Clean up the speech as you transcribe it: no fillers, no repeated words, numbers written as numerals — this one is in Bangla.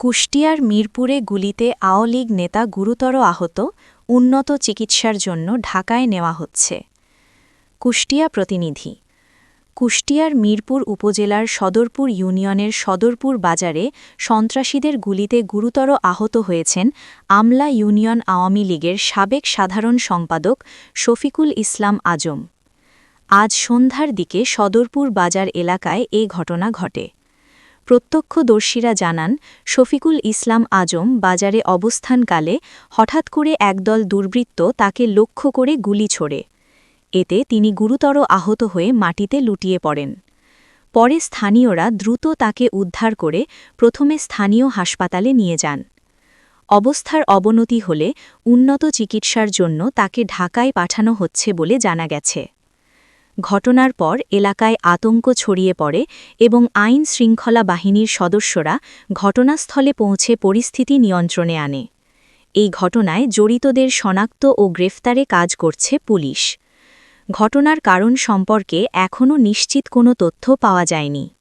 কুষ্টিয়ার মিরপুরে গুলিতে আওয়ামী লীগ নেতা গুরুতর আহত, উন্নত চিকিৎসার জন্য ঢাকায় নেওয়া হচ্ছে। কুষ্টিয়া প্রতিনিধি। কুষ্টিয়ার মিরপুর উপজেলার সদরপুর ইউনিয়নের সদরপুর বাজারে সন্ত্রাসীদের গুলিতে গুরুতর আহত হয়েছেন আমলা ইউনিয়ন আওয়ামী লীগের সাবেক সাধারণ সম্পাদক শফিকুল ইসলাম আজম। আজ সন্ধ্যার দিকে সদরপুর বাজার এলাকায় এ ঘটনা ঘটে। প্রত্যক্ষদর্শীরা জানান, শফিকুল ইসলাম আজম বাজারে অবস্থানকালে হঠাৎ করে একদল দুর্বৃত্ত তাকে লক্ষ্য করে গুলি ছোড়ে। এতে তিনি গুরুতর আহত হয়ে মাটিতে লুটিয়ে পড়েন। পরে স্থানীয়রা দ্রুত তাকে উদ্ধার করে প্রথমে স্থানীয় হাসপাতালে নিয়ে যান। অবস্থার অবনতি হলে উন্নত চিকিৎসার জন্য তাকে ঢাকায় পাঠানো হচ্ছে বলে জানা গেছে। ঘটনার পর এলাকায় আতঙ্ক ছড়িয়ে পড়ে এবং আইন শৃঙ্খলা বাহিনীর সদস্যরা ঘটনাস্থলে পৌঁছে পরিস্থিতি নিয়ন্ত্রণে আনে। এই ঘটনায় জড়িতদের শনাক্ত ও গ্রেফতারে কাজ করছে পুলিশ। ঘটনার কারণ সম্পর্কে এখনও নিশ্চিত কোনো তথ্য পাওয়া যায়নি।